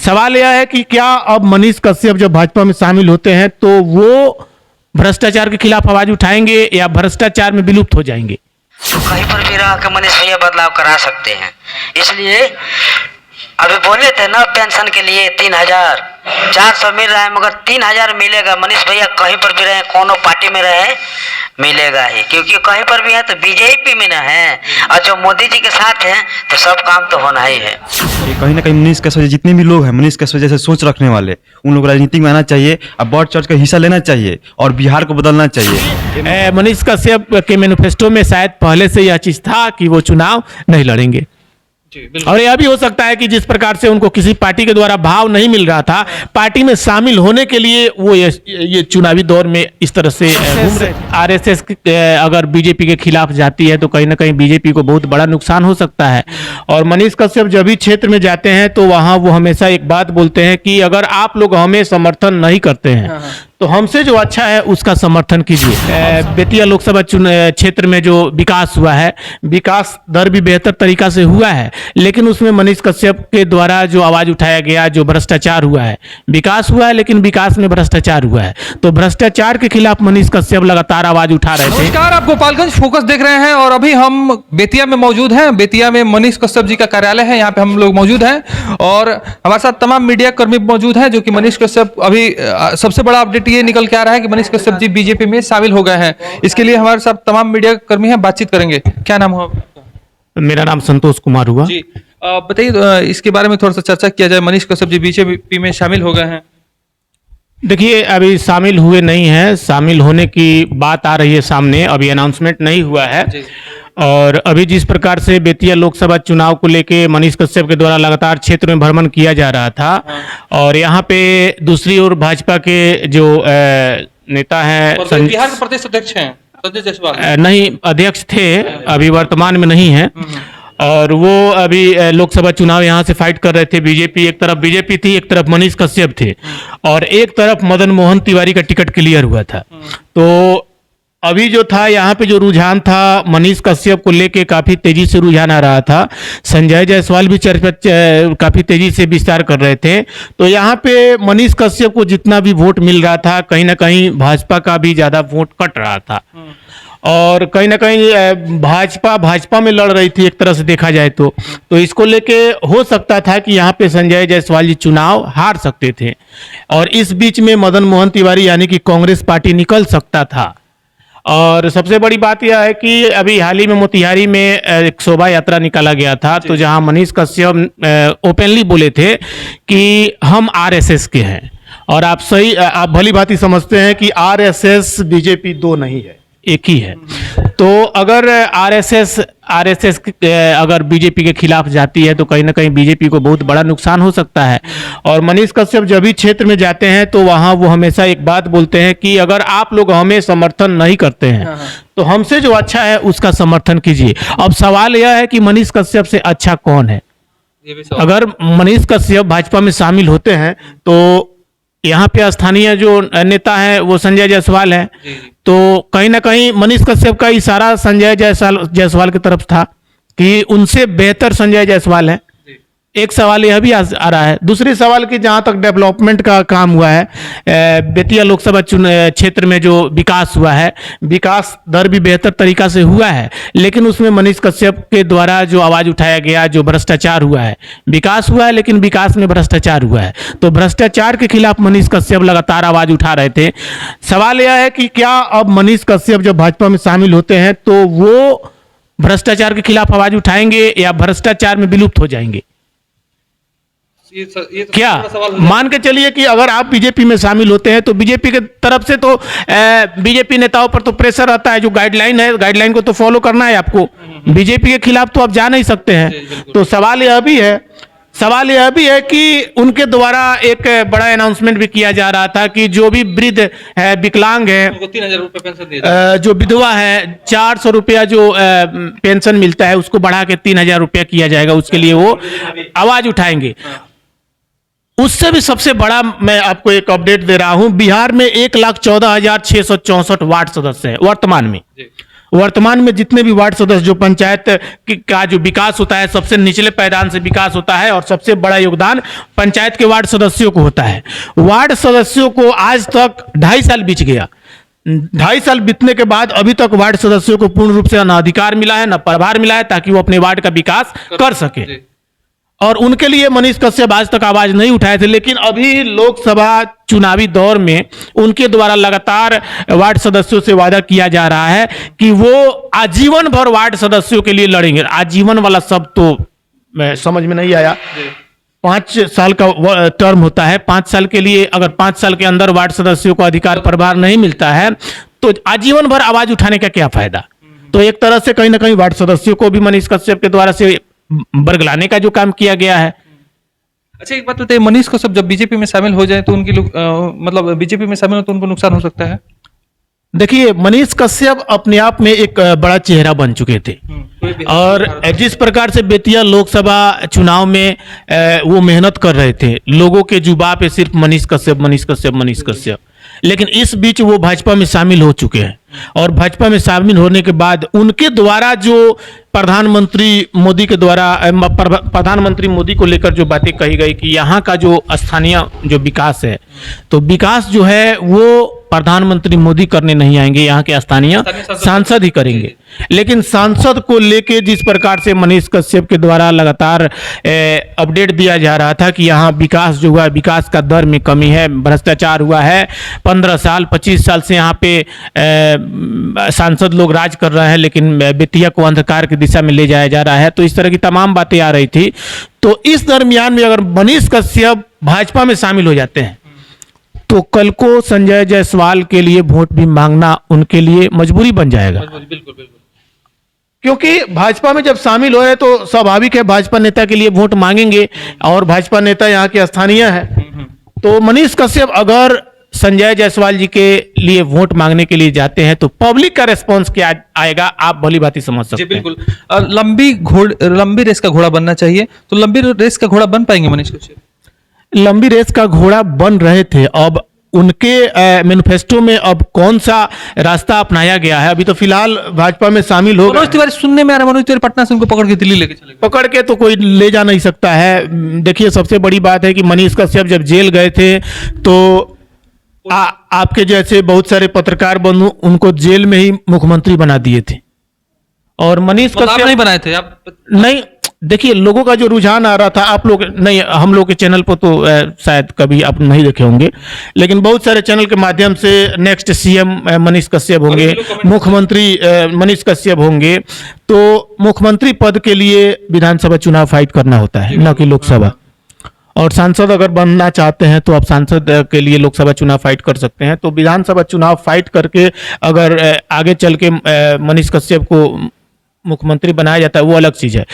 सवाल यह है कि क्या अब मनीष कश्यप जब भाजपा में शामिल होते हैं तो वो भ्रष्टाचार के खिलाफ आवाज उठाएंगे या भ्रष्टाचार में विलुप्त हो जाएंगे? तो कहीं पर भी रह के मनीष भैया बदलाव करा सकते हैं। इसलिए अभी बोले थे ना, पेंशन के लिए 3,400 मिल रहा है, मगर 3,000 मिलेगा। मनीष भैया कहीं पर भी रहे, कोनो पार्टी में रहे, मिलेगा ही, क्योंकि कहीं पर भी है तो बीजेपी में ना है, और जो मोदी जी के साथ हैं तो सब काम तो होना ही है। ये कहीं ना कहीं मनीष कश्यप जितने भी लोग हैं, मनीष कश्यप जैसे सोच रखने वाले, उन लोग राजनीति में आना चाहिए, अब बढ़ चढ़ कर हिस्सा लेना चाहिए और बिहार को बदलना चाहिए। मनीष कश्यप के मैनिफेस्टो में शायद पहले से यह चीज था कि वो चुनाव नहीं लड़ेंगे, और यह भी हो सकता है कि जिस प्रकार से उनको किसी पार्टी के द्वारा भाव नहीं मिल रहा था, पार्टी में शामिल होने के लिए वो ये चुनावी दौर में इस तरह से घूम रहे। आरएसएस अगर बीजेपी के खिलाफ जाती है तो कहीं ना कहीं बीजेपी को बहुत बड़ा नुकसान हो सकता है। और मनीष कश्यप जब भी क्षेत्र में जाते हैं तो वहां वो हमेशा एक बात बोलते हैं कि अगर आप लोग हमें समर्थन नहीं करते हैं तो हमसे जो अच्छा है उसका समर्थन कीजिए। बेतिया लोकसभा क्षेत्र में जो विकास हुआ है, विकास दर भी बेहतर तरीका से हुआ है, लेकिन उसमें मनीष कश्यप के द्वारा जो आवाज उठाया गया, जो भ्रष्टाचार हुआ है, विकास हुआ है लेकिन विकास में भ्रष्टाचार हुआ है, तो भ्रष्टाचार के खिलाफ मनीष कश्यप लगातार आवाज उठा रहे थे। नमस्कार, आप गोपालगंज फोकस देख रहे हैं और अभी हम बेतिया में मौजूद हैं। बेतिया में मनीष कश्यप जी का कार्यालय है, यहाँ पे हम लोग मौजूद हैं और हमारे साथ तमाम मीडिया कर्मी मौजूद हैं, जो कि मनीष कश्यप अभी सबसे बड़ा अपडेट ये निकल के आ रहा है कि मनीष कश्यप जी बीजेपी में शामिल हो गए हैं। इसके लिए हमारे साथ तमाम मीडिया कर्मी हैं, बातचीत करेंगे। क्या नाम हुआ? मेरा नाम संतोष कुमार हुआ जी। बताइए, इसके बारे में थोड़ा सा चर्चा किया जाए। मनीष कश्यप जी बीजेपी में शामिल हो गए हैं। देखिए, अभी शामिल हुए नहीं हैं, शामिल होने की बात आ रही है सामने, अभी अनाउंसमेंट नहीं हुआ है। और अभी जिस प्रकार से बेतिया लोकसभा चुनाव को लेके मनीष कश्यप के द्वारा लगातार क्षेत्र में भ्रमण किया जा रहा था, और यहाँ पे दूसरी ओर भाजपा के जो नेता हैं, बिहार के प्रदेश अध्यक्ष हैं संजय जायसवाल, नहीं अध्यक्ष थे, अभी वर्तमान में नहीं है, और वो अभी लोकसभा चुनाव यहाँ से फाइट कर रहे थे। बीजेपी एक तरफ बीजेपी थी, एक तरफ मनीष कश्यप थे, और एक तरफ मदन मोहन तिवारी का टिकट क्लियर हुआ था। तो अभी जो था यहाँ पे जो रुझान था, मनीष कश्यप को लेके काफी तेजी से रुझान आ रहा था। संजय जायसवाल भी काफी तेजी से विस्तार कर रहे थे। तो यहाँ पे मनीष कश्यप को जितना भी वोट मिल रहा था, कहीं ना कहीं भाजपा का भी ज्यादा वोट कट रहा था, और कहीं ना कहीं भाजपा में लड़ रही थी एक तरह से देखा जाए तो इसको लेके हो सकता था कि यहाँ पे संजय जायसवाल जी चुनाव हार सकते थे, और इस बीच में मदन मोहन तिवारी यानी कि कांग्रेस पार्टी निकल सकता था। और सबसे बड़ी बात यह है कि अभी हाल ही में मोतिहारी में एक शोभा यात्रा निकाला गया था, तो जहां मनीष कश्यप ओपनली बोले थे कि हम आरएसएस के हैं, और आप भली भांति समझते हैं कि आरएसएस बीजेपी दो नहीं है, एक ही है। तो अगर आरएसएस अगर बीजेपी के खिलाफ जाती है तो कहीं ना कहीं बीजेपी को बहुत बड़ा नुकसान हो सकता है। और मनीष कश्यप जब भी क्षेत्र में जाते हैं तो वहां वो हमेशा एक बात बोलते हैं कि अगर आप लोग हमें समर्थन नहीं करते हैं तो हमसे जो अच्छा है उसका समर्थन कीजिए। अब सवाल यह है कि मनीष कश्यप से अच्छा कौन है? अगर मनीष कश्यप भाजपा में शामिल होते हैं तो यहाँ पे स्थानीय जो नेता है वो संजय जायसवाल है, तो कहीं ना कहीं मनीष कश्यप का इशारा संजय जायसवाल की तरफ था कि उनसे बेहतर संजय जायसवाल है। एक सवाल यह भी आ रहा है। दूसरी सवाल कि जहाँ तक डेवलपमेंट का काम हुआ है, बेतिया लोकसभा क्षेत्र में जो विकास हुआ है, विकास दर भी बेहतर तरीका से हुआ है, लेकिन उसमें मनीष कश्यप के द्वारा जो आवाज उठाया गया, जो भ्रष्टाचार हुआ है, विकास हुआ है लेकिन विकास में भ्रष्टाचार हुआ है, तो भ्रष्टाचार के खिलाफ मनीष कश्यप लगातार आवाज उठा रहे थे। सवाल यह है कि क्या अब मनीष कश्यप जब भाजपा में शामिल होते हैं तो वो भ्रष्टाचार के खिलाफ आवाज उठाएंगे या भ्रष्टाचार में विलुप्त हो जाएंगे? ये तो क्या मान के चलिए कि अगर आप बीजेपी में शामिल होते हैं तो बीजेपी के तरफ से तो बीजेपी नेताओं पर तो प्रेशर आता है, जो गाइडलाइन है, गाइडलाइन को तो फॉलो करना है आपको। बीजेपी के खिलाफ तो आप जा नहीं सकते हैं। तो सवाल यह भी है कि उनके द्वारा एक बड़ा अनाउंसमेंट भी किया जा रहा था कि जो भी वृद्ध है, विकलांग है, 3,000 रुपए पेंशन दिया, जो विधवा है, 400 रुपया जो पेंशन मिलता है उसको बढ़ा के 3,000 रुपया किया जाएगा, उसके लिए वो आवाज उठाएंगे। उससे भी सबसे बड़ा मैं आपको एक अपडेट दे रहा हूं, बिहार में 1,14,664 वार्ड सदस्य हैं वर्तमान में। वर्तमान में जितने भी वार्ड सदस्य जो पंचायत का जो विकास होता है, सबसे निचले पायदान से विकास होता है और सबसे बड़ा योगदान पंचायत के वार्ड सदस्यों को होता है। वार्ड सदस्यों को आज तक 2.5 साल बीत गया। 2.5 साल बीतने के बाद अभी तक वार्ड सदस्यों को पूर्ण रूप से न अधिकार मिला है, न प्रभार मिला है, ताकि वो अपने वार्ड का विकास कर सके। और उनके लिए मनीष कश्यप आज तक आवाज नहीं उठाए थे, लेकिन अभी लोकसभा चुनावी दौर में उनके द्वारा लगातार वार्ड सदस्यों से वादा किया जा रहा है कि वो आजीवन भर वार्ड सदस्यों के लिए लड़ेंगे। आजीवन वाला शब्द तो मैं समझ में नहीं आया। 5 साल का टर्म होता है, 5 साल के लिए अगर 5 साल के अंदर वार्ड सदस्यों को अधिकार प्रभार नहीं मिलता है तो आजीवन भर आवाज उठाने का क्या फायदा। तो एक तरह से कहीं ना कहीं वार्ड सदस्यों को भी मनीष कश्यप के द्वारा से बरगलाने का जो काम किया गया है। अच्छा, एक बात बताइए, मनीष कश्यप जब बीजेपी में शामिल हो जाए तो उनकी मतलब बीजेपी में शामिल हो तो उनको नुकसान हो सकता है? देखिए, मनीष कश्यप अपने आप में एक बड़ा चेहरा बन चुके थे और जिस प्रकार से बेतिया लोकसभा चुनाव में वो मेहनत कर रहे थे, लोगों के जुबा पे सिर्फ मनीष कश्यप मनीष कश्यप मनीष कश्यप, लेकिन इस बीच वो भाजपा में शामिल हो चुके हैं और भाजपा में शामिल होने के बाद उनके द्वारा जो प्रधानमंत्री मोदी के द्वारा प्रधानमंत्री मोदी को लेकर जो बातें कही गई कि यहाँ का जो स्थानीय जो विकास है, तो विकास जो है वो प्रधानमंत्री मोदी करने नहीं आएंगे, यहाँ के स्थानीय सांसद ही करेंगे। लेकिन सांसद को लेके जिस प्रकार से मनीष कश्यप के द्वारा लगातार अपडेट दिया जा रहा था कि यहाँ विकास जो हुआ, विकास का दर में कमी है, भ्रष्टाचार हुआ है, 15 साल 25 साल से यहाँ पे सांसद लोग राज कर रहे हैं, लेकिन बेतिया को अंधकार की दिशा में ले जाया जा रहा है। तो इस तरह की तमाम बातें आ रही थी। तो इस दरमियान में अगर मनीष कश्यप भाजपा में शामिल हो जाते हैं तो कल को संजय जायसवाल के लिए वोट भी मांगना उनके लिए मजबूरी बन जाएगा। बिल्कुल। क्योंकि भाजपा में जब शामिल हो रहे तो स्वाभाविक है भाजपा नेता के लिए वोट मांगेंगे और भाजपा नेता यहाँ के स्थानीय है। तो मनीष कश्यप अगर संजय जायसवाल जी के लिए वोट मांगने के लिए जाते हैं तो पब्लिक का रिस्पांस क्या आएगा, आप भली बात समझ सकते हैं। बिल्कुल। लंबी रेस का घोड़ा बनना चाहिए, तो लंबी रेस का घोड़ा बन पाएंगे मनीष कश्यप? लंबी रेस का घोड़ा बन रहे थे, अब उनके मैनिफेस्टो में अब कौन सा रास्ता अपनाया गया है। अभी तो फिलहाल भाजपा में शामिल हो मनोज तिवारी सुनने में आ रहा है, मनोज तिवारी पटना से उनको पकड़ के दिल्ली लेके चले, पकड़ के तो कोई ले जा नहीं सकता है। देखिए, सबसे बड़ी बात है कि मनीष कश्यप जब जेल गए थे तो आपके जैसे बहुत सारे पत्रकार बंधु उनको जेल में ही मुख्यमंत्री बना दिए थे और मनीष कश्यप नहीं बनाए थे आप? नहीं, देखिए लोगों का जो रुझान आ रहा था, आप लोग नहीं, हम लोग के चैनल पर तो शायद कभी आप नहीं देखे होंगे, लेकिन बहुत सारे चैनल के माध्यम से नेक्स्ट सीएम मनीष कश्यप होंगे, मुख्यमंत्री मनीष कश्यप होंगे। तो मुख्यमंत्री पद के लिए विधानसभा चुनाव फाइट करना होता है, न कि लोकसभा। और सांसद अगर बनना चाहते हैं तो आप सांसद के लिए लोकसभा चुनाव फाइट कर सकते हैं। तो विधानसभा चुनाव फाइट करके अगर आगे चल के मनीष कश्यप को मुख्यमंत्री बनाया जाता है वो अलग चीज है।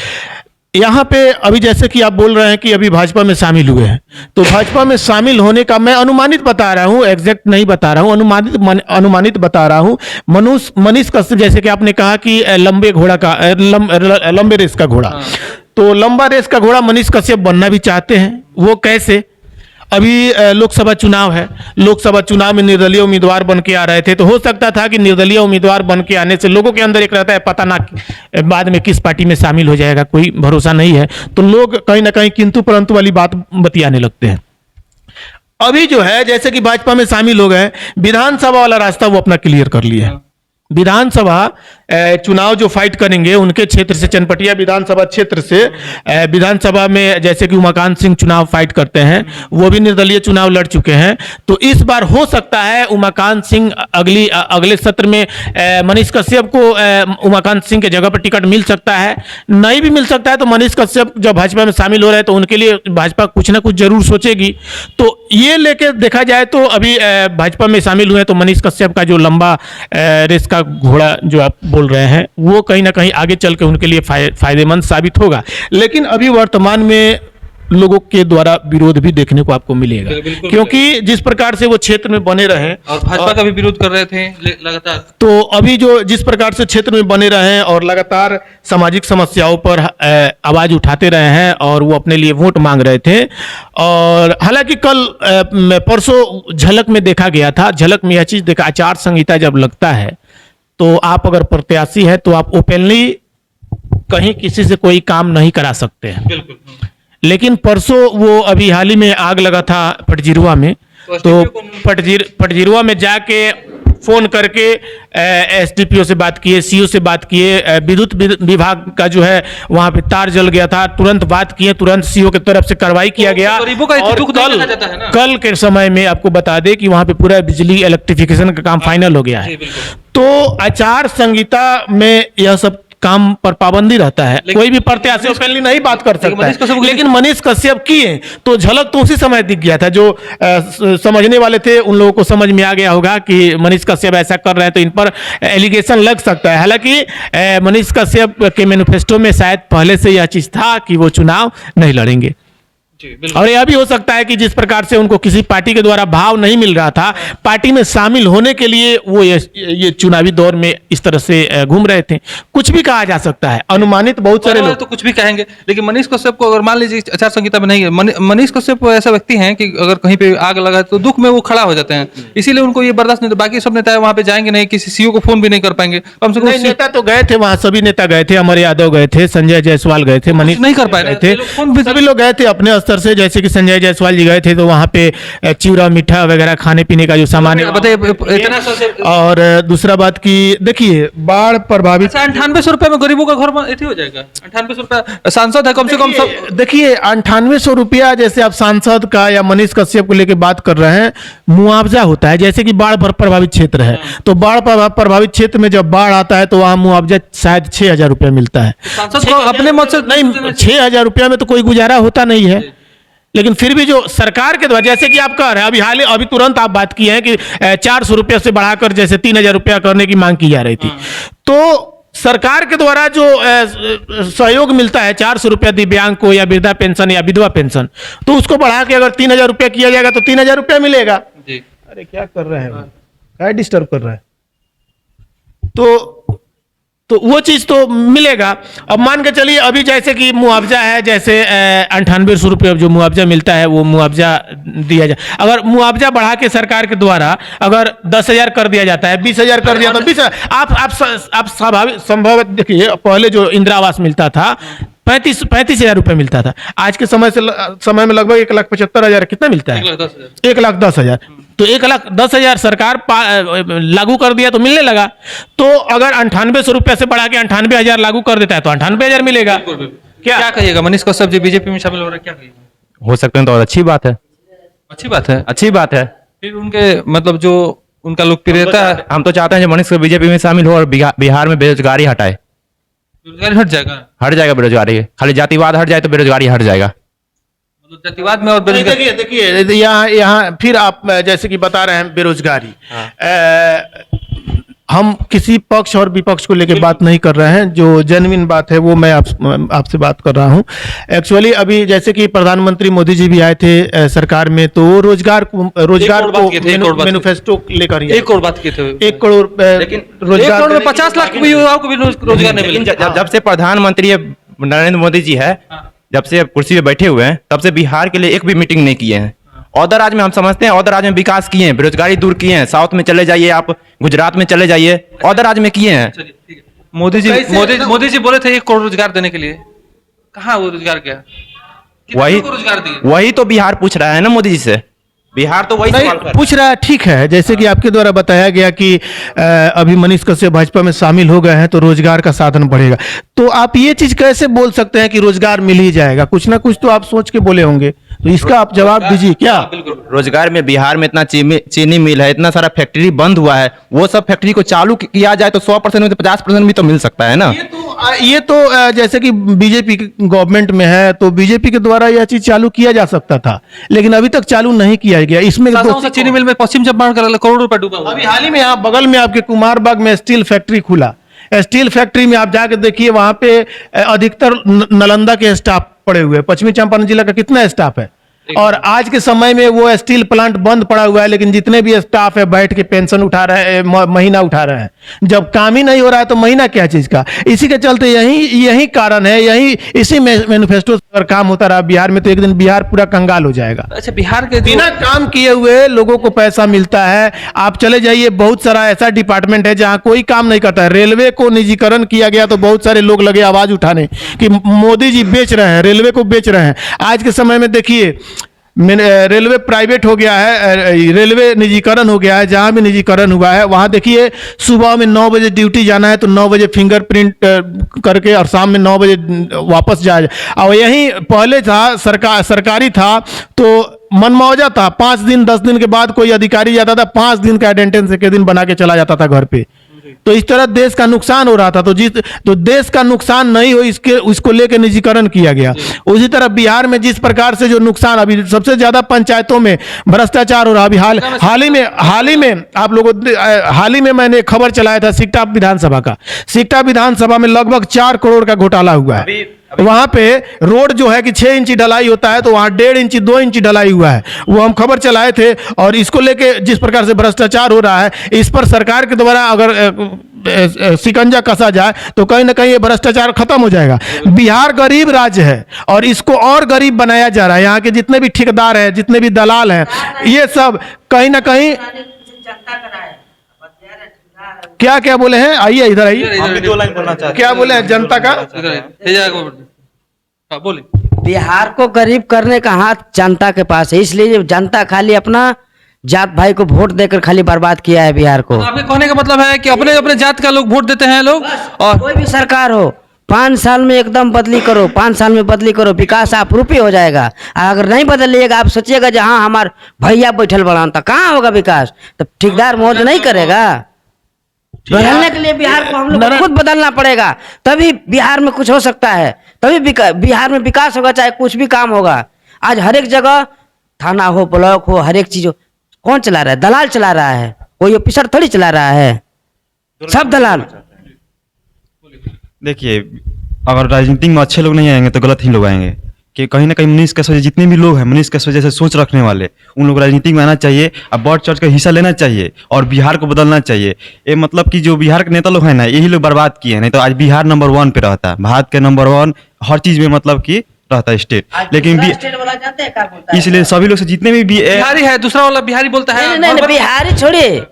यहाँ पे अभी जैसे कि आप बोल रहे हैं कि अभी भाजपा में शामिल हुए हैं, तो भाजपा में शामिल होने का मैं अनुमानित बता रहा हूँ, एग्जैक्ट नहीं बता रहा हूँ, अनुमानित बता रहा हूँ। मनीष कश्यप, जैसे कि आपने कहा कि लंबे रेस का घोड़ा, तो लंबा रेस का घोड़ा मनीष कश्यप बनना भी चाहते हैं। वो कैसे? अभी लोकसभा चुनाव है, लोकसभा चुनाव में निर्दलीय उम्मीदवार बन के आ रहे थे, तो हो सकता था कि निर्दलीय उम्मीदवार बन के आने से लोगों के अंदर एक रहता है पता ना बाद में किस पार्टी में शामिल हो जाएगा, कोई भरोसा नहीं है, तो लोग कहीं ना कहीं किंतु परंतु वाली बात बतियाने लगते हैं। अभी जो है जैसे कि भाजपा में शामिल हो गए, विधानसभा वाला रास्ता वो अपना क्लियर कर लिया है। विधानसभा चुनाव जो फाइट करेंगे उनके क्षेत्र से, चनपटिया विधानसभा क्षेत्र से विधानसभा में जैसे कि उमाकांत सिंह चुनाव फाइट करते हैं, वो भी निर्दलीय चुनाव लड़ चुके हैं। तो इस बार हो सकता है उमाकांत सिंह अगले सत्र में मनीष कश्यप को उमाकांत सिंह के जगह पर टिकट मिल सकता है, नहीं भी मिल सकता है। तो मनीष कश्यप जब भाजपा में शामिल हो रहे हैं तो उनके लिए भाजपा कुछ ना कुछ जरूर सोचेगी। तो ये लेके देखा जाए तो अभी भाजपा में शामिल हुए तो मनीष कश्यप का जो लंबा रेस का घोड़ा जो आप बोल रहे हैं वो कहीं ना कहीं आगे चल के उनके लिए फायदेमंद साबित होगा। लेकिन अभी वर्तमान में लोगों के द्वारा विरोध भी देखने को आपको मिलेगा, क्योंकि जिस प्रकार से वो क्षेत्र में बने रहे और भाजपा का भी विरोध कर रहे थे लगातार, तो अभी जो जिस प्रकार से क्षेत्र में बने रहे हैं और लगातार सामाजिक समस्याओं पर आवाज उठाते रहे हैं और वो अपने लिए वोट मांग रहे थे। और हालांकि कल परसों झलक में देखा गया था, झलक में यह चीज देखा, आचार संहिता जब लगता है तो आप अगर प्रत्याशी हैं तो आप ओपनली कहीं किसी से कोई काम नहीं करा सकते हैं। बिल्कुल। लेकिन परसों वो अभी हाल ही में आग लगा था पटजिरवा में, तो पटजिरवा में जाके फोन करके एसडीपीओ से बात किए, सीओ से बात किए, विद्युत विभाग का जो है वहां पे तार जल गया था, तुरंत बात किए, तुरंत सीओ की तरफ से कार्रवाई किया गया। गरीबों का और दुख नहीं देखा जाता है ना। कल के समय में आपको बता दें कि वहां पे पूरा बिजली इलेक्ट्रिफिकेशन का काम फाइनल हो गया है। तो आचार संहिता में यह सब काम पर पाबंदी रहता है, कोई भी प्रत्याशी ओपनली नहीं बात कर सकता है। लेकिन मनीष कश्यप किए तो झलक तो उसी समय दिख गया था। जो समझने वाले थे उन लोगों को समझ में आ गया होगा कि मनीष कश्यप ऐसा कर रहे हैं तो इन पर एलिगेशन लग सकता है। हालांकि मनीष कश्यप के मैनिफेस्टो में शायद पहले से यह चीज था कि वो चुनाव नहीं लड़ेंगे। और यह भी हो सकता है कि जिस प्रकार से उनको किसी पार्टी के द्वारा भाव नहीं मिल रहा था, पार्टी में शामिल होने के लिए वो ये चुनावी दौर में इस तरह से घूम रहे थे। कुछ भी कहा जा सकता है, अनुमानित बहुत सारे लोग तो कुछ भी कहेंगे। लेकिन मनीष कश्यप को अगर मान लीजिए आचार संहिता में नहीं है, मनीष कश्यप ऐसा व्यक्ति हैं कि अगर कहीं पे आग लगा तो दुख में वो खड़ा हो जाते हैं, इसीलिए उनको ये बर्दाश्त नहीं। बाकी सब नेता वहां पे जाएंगे नहीं, किसी सीओ को फोन भी नहीं कर पाएंगे। कम से कम नेता तो गए थे वहां, सभी नेता गए थे, अमर यादव गए थे, संजय जायसवाल गए थे, मनीष नहीं कर पाए गए थे, सभी लोग गए थे अपने स्तर से। जैसे कि संजय जायसवाल जी गए थे तो वहां पे चिवड़ा मीठा वगैरह खाने पीने का जो सामान है इतना और दूसरा बात की देखिए बाढ़ प्रभावित 9800 रुपए में गरीबों का घर एथी हो जाएगा। 9800 रुपया सांसद है कम से कम सब। देखिए 9800 रुपया जैसे आप सांसद का या मनीष कश्यप को लेकर बात कर रहे हैं, मुआवजा होता है। जैसे कि बाढ़ प्रभावित क्षेत्र है तो बाढ़ प्रभावित क्षेत्र में जब बाढ़ आता है तो वहां मुआवजा शायद 6000 रुपया मिलता है। सांसद को अपने मत से नहीं, 6000 रुपया में तो कोई गुजारा होता नहीं है। लेकिन फिर भी जो सरकार के द्वारा, जैसे कि आप कह रहे हैं अभी तुरंत आप बात की है कि 400 रुपया से बढ़ाकर जैसे 3000 रुपया करने की मांग की जा रही थी, तो सरकार के द्वारा जो सहयोग मिलता है 400 रुपया दिव्यांग को या वृद्धा पेंशन या विधवा पेंशन, तो उसको बढ़ा के अगर 3000 रुपया किया जाएगा तो 3000 रुपया मिलेगा। अरे क्या कर रहे हैं, क्या डिस्टर्ब कर रहा है? तो वो चीज तो मिलेगा। अब मान के चलिए अभी जैसे कि मुआवजा है, जैसे 9800 रुपये जो मुआवजा मिलता है वो मुआवजा दिया जाए। अगर मुआवजा बढ़ा के सरकार के द्वारा अगर 10,000 कर दिया जाता है, 20,000 कर दिया तो 20,000 आप स्वाभाविक संभव देखिए, पहले जो इंदिरा आवास मिलता था 35,000 रुपये मिलता था, आज के समय में लगभग 1,75,000 कितना मिलता है? 1,10,000। तो 1,10,000 सरकार लागू कर दिया तो मिलने लगा। तो अगर 9800 रुपये से बढ़ा के 98,000 लागू कर देता है तो 98,000 मिलेगा। क्या कहिएगा मनीष कश्यप जी बीजेपी में शामिल हो रहे हैं, क्या कहिएगा? हो सकते हैं तो अच्छी बात है। अच्छी बात है, अच्छी बात है। फिर उनके मतलब जो उनका लोकप्रियता है, हम तो चाहते हैं जो मनीष बीजेपी में शामिल हो और बिहार में बेरोजगारी हटाए। बेरोजगारी हट जाएगा बेरोजगारी, खाली जातिवाद हट जाए तो बेरोजगारी हट जाएगा। मतलब जातिवाद में और बेरोजगारी। देखिए यहाँ फिर आप जैसे कि बता रहे हैं बेरोजगारी, हम किसी पक्ष और विपक्ष को लेकर बात नहीं कर रहे हैं, जो जेन्युइन बात है वो मैं आपसे बात कर रहा हूं। एक्चुअली अभी जैसे कि प्रधानमंत्री मोदी जी भी आए थे सरकार में, तो वो रोजगार को मैनिफेस्टो लेकर 1 करोड़ बात किए थे। 1 करोड़ लेकिन रोजगार 1 करोड़ में 50 लाख युवाओं को भी रोजगार नहीं मिला। जब से प्रधानमंत्री नरेंद्र मोदी जी है, जब से कुर्सी पे बैठे हुए हैं, तब से बिहार के लिए एक भी मीटिंग नहीं किए हैं। अदर राज्य में हम समझते हैं अदर राज्य में विकास किए हैं, बेरोजगारी दूर किए हैं। साउथ में चले जाइए, आप गुजरात में चले जाइए, अदर राज्य में किए हैं। मोदी जी बोले थे 1 करोड़ रोजगार देने के लिए, कहाँ वो रोजगार गया? वही तो बिहार पूछ रहा है ना मोदी जी से। बिहार तो वही सवाल पूछ रहा है। ठीक है, जैसे कि आपके द्वारा बताया गया कि अभी मनीष कश्यप भाजपा में शामिल हो गए हैं तो रोजगार का साधन बढ़ेगा, तो आप ये चीज कैसे बोल सकते हैं कि रोजगार मिल ही जाएगा? कुछ ना कुछ तो आप सोच के बोले होंगे, तो इसका आप जवाब दीजिए। क्या रोजगार में बिहार में इतना चीनी मिल है, इतना सारा फैक्ट्री बंद हुआ है, वो सब फैक्ट्री को चालू किया जाए तो 100% में तो 50% भी तो मिल सकता है ना। ये तो जैसे कि बीजेपी गवर्नमेंट में है तो बीजेपी के द्वारा यह चीज चालू किया जा सकता था, लेकिन अभी तक चालू नहीं किया गया। इसमें चीनी मिल में पश्चिम चंपारण का करोड़ रुपए डूबा हुआ। अभी हाल ही में यहाँ बगल में आपके कुमारबाग में स्टील फैक्ट्री खुला। स्टील फैक्ट्री में आप जाके देखिए, वहां पे अधिकतर नालंदा के स्टाफ पड़े हुए हैं। पश्चिमी चंपारण जिला का कितना स्टाफ है? और आज के समय में वो स्टील प्लांट बंद पड़ा हुआ है, लेकिन जितने भी स्टाफ है बैठ के पेंशन उठा रहे हैं, महीना उठा रहे हैं। जब काम ही नहीं हो रहा है तो महीना क्या चीज का। इसी के चलते यही कारण है, इसी मैनिफेस्टो अगर काम होता रहा बिहार में तो एक दिन बिहार पूरा कंगाल हो जाएगा। अच्छा, बिहार के बिना काम किए हुए लोगों को पैसा मिलता है। आप चले जाइए, बहुत सारा ऐसा डिपार्टमेंट है जहां कोई काम नहीं करता है। रेलवे को निजीकरण किया गया तो बहुत सारे लोग लगे आवाज उठाने कि मोदी जी बेच रहे हैं, रेलवे को बेच रहे हैं। आज के समय में देखिए रेलवे प्राइवेट हो गया है, रेलवे निजीकरण हो गया है। जहां भी निजीकरण हुआ है वहां देखिए सुबह में 9 बजे ड्यूटी जाना है तो 9 बजे फिंगरप्रिंट करके और शाम में 9 बजे वापस जाए। और यही पहले था सरकारी था तो मनमौजा था, 5 दिन 10 दिन के बाद कोई अधिकारी जाता था, 5 दिन का अटेंडेंस के दिन बना के चला जाता था घर पे। तो इस तरह देश का नुकसान हो रहा था। तो देश का नुकसान नहीं हो उसको लेकर निजीकरण किया गया। उसी तरह बिहार में जिस प्रकार से जो नुकसान अभी सबसे ज्यादा पंचायतों में भ्रष्टाचार हो रहा, अभी हाल ही में आप लोगों हाल ही में मैंने खबर चलाया था सिकटा विधानसभा का। सिकटा विधानसभा में लगभग 4 करोड़ का घोटाला हुआ है। वहां पे रोड जो है कि 6 इंची ढलाई होता है तो वहां 1.5 इंची 2 इंची ढलाई हुआ है। वो हम खबर चलाए थे। और इसको लेके जिस प्रकार से भ्रष्टाचार हो रहा है, इस पर सरकार के द्वारा अगर शिकंजा कसा जाए तो कहीं ना कहीं ये भ्रष्टाचार खत्म हो जाएगा। बिहार गरीब राज्य है और इसको और गरीब बनाया जा रहा है। यहाँ के जितने भी ठेकेदार हैं, जितने भी दलाल हैं, ये सब कहीं ना कहीं क्या क्या बोले हैं। आइए इधर आइए, हम भी 2 लाइन बोलना चाहते हैं। क्या बोले हैं जनता का। बोले बिहार को गरीब करने का हाथ जनता के पास है, इसलिए जनता खाली अपना जात भाई को वोट देकर खाली बर्बाद किया है बिहार को। आपके कहने का मतलब है कि अपने अपने जात का लोग वोट देते हैं लोग। और कोई भी सरकार हो 5 साल में एकदम बदली करो, 5 साल में बदली करो, विकास आप रूपी हो जाएगा। अगर नहीं बदलिएगा आप सोचिएगा जहाँ हमारे भैया बैठल बड़ा तो कहाँ होगा विकास। तो ठेकेदार मौज नहीं करेगा। बदलने के लिए बिहार को हम लोग खुद बदलना पड़ेगा, तभी बिहार में कुछ हो सकता है, तभी बिहार में विकास होगा, चाहे कुछ भी काम होगा। आज हर एक जगह थाना हो, ब्लॉक हो, हर एक चीज हो, कौन चला रहा है? दलाल चला रहा है, कोई ऑफिसर थोड़ी चला रहा है, सब दलाल। देखिए, अगर राजनीति में अच्छे लोग नहीं आएंगे तो गलत ही लोग आएंगे। कि कहीं ना कहीं मनीष कसौजी जितने भी लोग हैं, मनीष कसौजी जैसे सोच रखने वाले, उन लोग राजनीति में आना चाहिए, अब बढ़ चढ़ कर हिस्सा लेना चाहिए और बिहार को बदलना चाहिए। ये मतलब कि जो बिहार के नेता लोग हैं ना, यही लोग बर्बाद किए हैं। नहीं तो आज बिहार नंबर 1 पे रहता, भारत के नंबर 1 हर चीज में मतलब कि रहता है स्टेट। लेकिन इसलिए सभी लोग से जितने भी बिहारी है, दूसरा वाला बिहारी बोलता है। नहीं, बिहारी छोड़िए।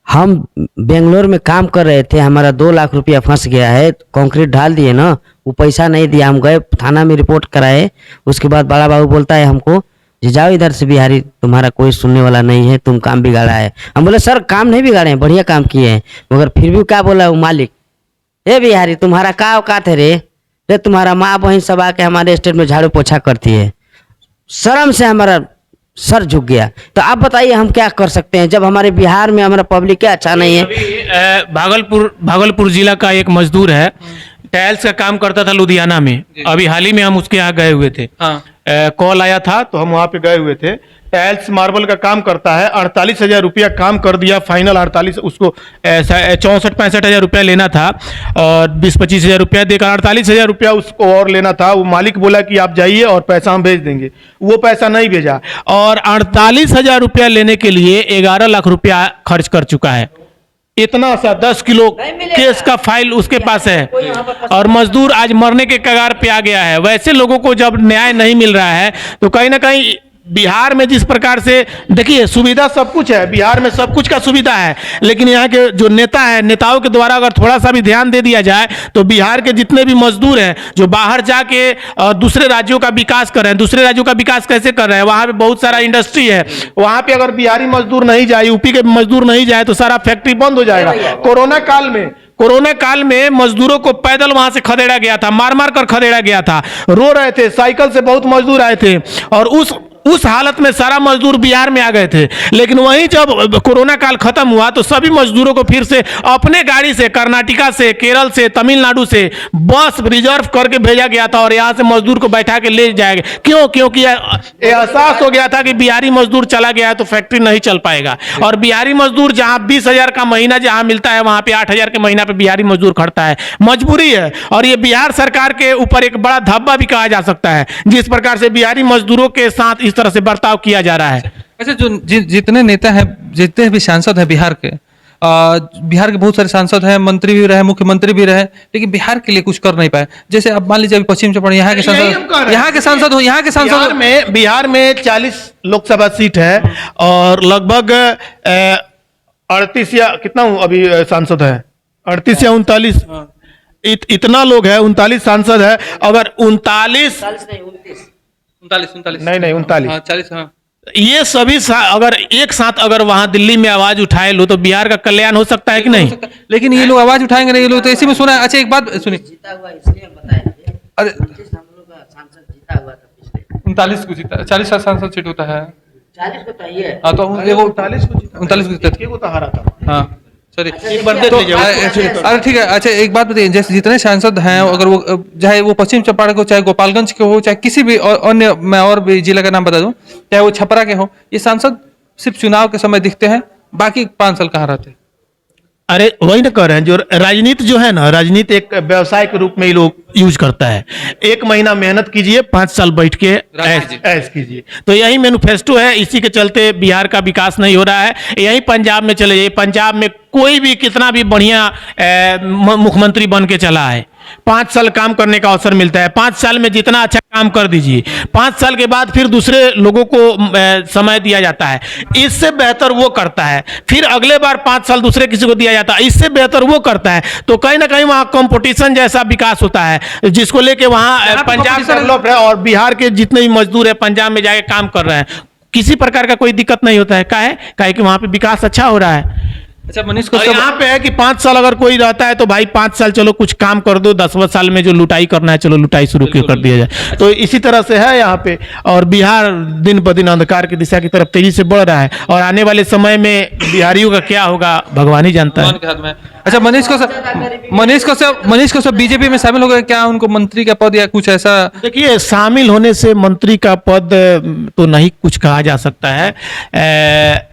हम बेंगलोर में काम कर रहे थे, हमारा 2 लाख रुपया फंस गया है। कंक्रीट ढाल दिए ना, वो पैसा नहीं दिया, हम गए थाना में रिपोर्ट कराए। उसके बाद बड़ा बाबू बोलता है हमको कि जाओ इधर से बिहारी, तुम्हारा कोई सुनने वाला नहीं है, तुम काम बिगाड़ा है। हम बोले सर काम नहीं बिगाड़े हैं, बढ़िया काम किए हैं। मगर फिर भी क्या बोला वो मालिक, ए बिहारी तुम्हारा क्या औकात है रे, तुम्हारा माँ बहन सब आके हमारे स्टेट में झाड़ू पोछा करती है। शर्म से हमारा सर झुक गया। तो आप बताइए हम क्या कर सकते हैं जब हमारे बिहार में हमारा पब्लिक क्या अच्छा नहीं है। अभी भागलपुर जिला का एक मजदूर है, टाइल्स का काम करता था लुधियाना में। अभी हाल ही में हम उसके यहाँ गए हुए थे। कॉल आया था तो हम वहाँ पे गए हुए थे। टाइल्स मार्बल का काम करता है, 48,000 रुपया काम कर दिया फाइनल। 48 उसको 64-65,000 रुपया लेना था और 20-25,000 रुपया देकर 48,000 रुपया उसको और लेना था। वो मालिक बोला कि आप जाइए और पैसा हम भेज देंगे। वो पैसा नहीं भेजा और 48,000 रुपया लेने के लिए 11 लाख रुपया खर्च कर चुका है। इतना सा 10 किलो केस का फाइल उसके पास है और मजदूर आज मरने के कगार पे आ गया है। वैसे लोगों को जब न्याय नहीं मिल रहा है तो कहीं ना कहीं बिहार में जिस प्रकार से देखिए सुविधा सब कुछ है, बिहार में सब कुछ का सुविधा है, लेकिन यहाँ के जो नेता है, नेताओं के द्वारा अगर थोड़ा सा भी ध्यान दे दिया जाए तो बिहार के जितने भी मजदूर हैं जो बाहर जाके दूसरे राज्यों का विकास कर रहे हैं, दूसरे राज्यों का विकास कैसे कर रहे हैं, वहाँ पे बहुत सारा इंडस्ट्री है, वहाँ पे अगर बिहारी मजदूर नहीं जाए, यूपी के मजदूर नहीं जाए तो सारा फैक्ट्री बंद हो जाएगा। कोरोना काल में मजदूरों को पैदल वहां से खदेड़ा गया था, मार मार कर खदेड़ा गया था, रो रहे थे, साइकिल से बहुत मजदूर आए थे और उस हालत में सारा मजदूर बिहार में आ गए थे। लेकिन वहीं जब कोरोना काल खत्म हुआ तो सभी मजदूरों को फिर से अपने गाड़ी से कर्नाटका से, केरल से, तमिलनाडु से बस रिजर्व करके भेजा गया था और यहाँ से मजदूर को बैठा के ले जाएगा। क्योंकि एहसास हो गया था कि बिहारी मजदूर चला गया है तो फैक्ट्री नहीं चल पाएगा। और बिहारी मजदूर जहाँ 20,000 का महीना जहाँ मिलता है वहाँ पे 8,000 के महीना पे बिहारी मजदूर खड़ता है। मजबूरी है और ये बिहार सरकार के ऊपर एक बड़ा धब्बा भी कहा जा सकता है। जिस प्रकार से बिहारी मजदूरों के साथ किस तरह से बर्ताव किया जा रहा है। अच्छा, जो जितने नेता हैं, जितने भी सांसद हैं बिहार के, बिहार के बहुत सारे सांसद हैं, मंत्री भी रहे, मुख्यमंत्री भी रहे, लेकिन बिहार के लिए कुछ कर नहीं पाए। जैसे अब मान लीजिए अभी पश्चिम चंपारण यहाँ के सांसद बिहार में 40 लोकसभा सीट है और लगभग 38 या कितना हूँ अभी सांसद है, 38 या 39 इतना लोग है, 39 सांसद है। अगर 39 नहीं 39 40, हाँ, ये सभी अगर एक साथ अगर वहां दिल्ली में आवाज उठाए लो तो बिहार का कल्याण हो सकता है कि नहीं? लेकिन ये लोग आवाज उठाएंगे नहीं, ये लोग तो इसी में सुना है। अच्छा, एक बात सुनिए, जीता हुआ इसलिए बताया, अरे 25 हम लोग का सांसद जीता हुआ था पिछले 39 को जीता, 40 सांसद सीट होता है। 40 को तो ये हाँ, तो 39 को जीता को तो हारा था। हाँ, सॉरी, एक बार देख लीजिए। अरे ठीक है। अच्छा, एक बात बताइए, जैसे जितने सांसद हैं, अगर वो चाहे वो पश्चिम चंपारण को, चाहे गोपालगंज के हो, चाहे किसी भी अन्य, मैं और भी जिला का नाम बता दूं, चाहे वो छपरा के हो, ये सांसद सिर्फ चुनाव के समय दिखते हैं, बाकी 5 साल कहाँ रहते हैं? अरे वही ना कह रहे हैं, जो राजनीति जो है ना, राजनीति एक व्यवसाय के रूप में ही लोग यूज करता है। 1 महीना मेहनत कीजिए, 5 साल बैठ के ऐश कीजिए। तो यही मैनिफेस्टो है, इसी के चलते बिहार का विकास नहीं हो रहा है। यही पंजाब में चले जाइए, पंजाब में कोई भी कितना भी बढ़िया मुख्यमंत्री बन के चला है, 5 साल काम करने का अवसर मिलता है। 5 साल में जितना अच्छा काम कर दीजिए, 5 साल के बाद फिर दूसरे लोगों को समय दिया जाता है, इससे बेहतर वो करता है, फिर अगले बार 5 साल दूसरे किसी को दिया जाता है, इससे बेहतर वो करता है। तो कहीं ना कहीं वहाँ कंपटीशन जैसा विकास होता है, जिसको लेके वहाँ पंजाब डेवलप है और बिहार के जितने भी मजदूर है पंजाब में जाके काम कर रहे हैं, किसी प्रकार का कोई दिक्कत नहीं होता है। काहे कि वहाँ पे विकास अच्छा हो रहा है। अच्छा, मनीष और यहाँ पे है कि 5 साल अगर कोई रहता है तो भाई 5 साल चलो कुछ काम कर दो, 10वें साल में जो लुटाई करना है चलो लुटाई शुरू कर दिया जाए। तो इसी तरह से है यहाँ पे, और बिहार दिन ब दिन अंधकार की दिशा की तरफ तेजी से बढ़ रहा है, और आने वाले समय में बिहारियों का क्या होगा भगवान ही जानता है। अच्छा, मनीष को सब बीजेपी में शामिल हो गए क्या? उनको मंत्री का पद या कुछ ऐसा? देखिए, शामिल होने से मंत्री का पद तो नहीं कुछ कहा जा सकता है।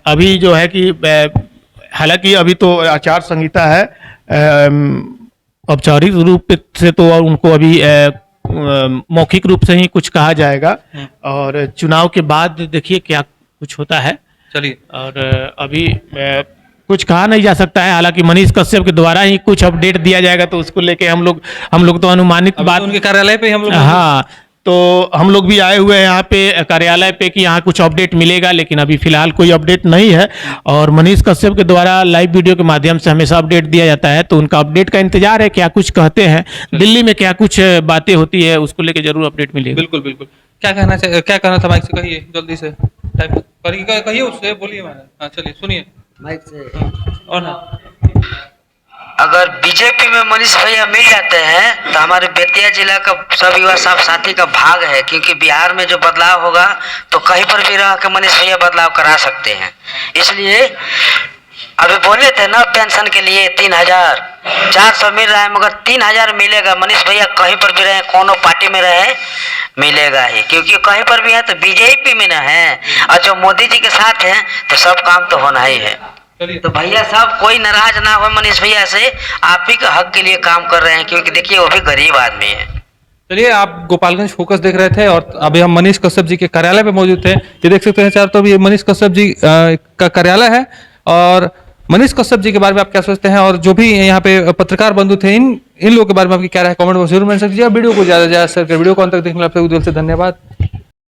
अभी जो है कि हालांकि अभी तो आचार संहिता है, औपचारिक रूप से तो उनको अभी मौखिक रूप से ही कुछ कहा जाएगा, और चुनाव के बाद देखिए क्या कुछ होता है। चलिए, और अभी कुछ कहा नहीं जा सकता है। हालांकि मनीष कश्यप के द्वारा ही कुछ अपडेट दिया जाएगा, तो उसको लेके हम लोग तो अनुमानित बात, उनके कार्यालय पे हम लोग, हाँ, तो हम लोग भी आए हुए हैं यहाँ पे कार्यालय पे कि यहाँ कुछ अपडेट मिलेगा, लेकिन अभी फिलहाल कोई अपडेट नहीं है। और मनीष कश्यप के द्वारा लाइव वीडियो के माध्यम से हमेशा अपडेट दिया जाता है, तो उनका अपडेट का इंतजार है, क्या कुछ कहते हैं, दिल्ली में क्या कुछ बातें होती है, उसको लेकर जरूर अपडेट मिलेगी। बिल्कुल बिल्कुल। क्या कहना था माइक से, कहिए जल्दी से, टाइप कहिए उससे, बोलिए। हाँ, चलिए सुनिए माइक से। और ना, अगर बीजेपी में मनीष भैया मिल जाते हैं तो हमारे बेतिया जिला का सब युवा साथी का भाग है, क्योंकि बिहार में जो बदलाव होगा तो कहीं पर भी रह के मनीष भैया बदलाव करा सकते हैं। इसलिए अभी बोले थे ना, पेंशन के लिए 3,400 मिल रहा है, मगर 3,000 मिलेगा। मनीष भैया कहीं पर भी रहे, कोनो पार्टी में रहे, मिलेगा ही, क्योंकि कहीं पर भी है तो बीजेपी में ना है, और जो मोदी जी के साथ हैं तो सब काम तो होना ही है। तो भैया साहब कोई नाराज ना हो मनीष भैया से, आप ही के हक के लिए काम कर रहे हैं, क्योंकि देखिए वो भी गरीब आदमी है। चलिए, आप गोपालगंज फोकस देख रहे थे और अभी हम मनीष कश्यप जी के कार्यालय पे मौजूद थे। ये देख सकते हैं चार, तो अभी मनीष कश्यप जी का कार्यालय है। और मनीष कश्यप जी के बारे में आप क्या सोचते हैं, और जो भी यहाँ पे पत्रकार बंधु थे, इन लोगों के बारे में आपकी क्या राय, कमेंट में जरूर मेंशन कीजिए। वीडियो को ज्यादा शेयर कर, वीडियो को अंत तक देखने के लिए आपसे धन्यवाद।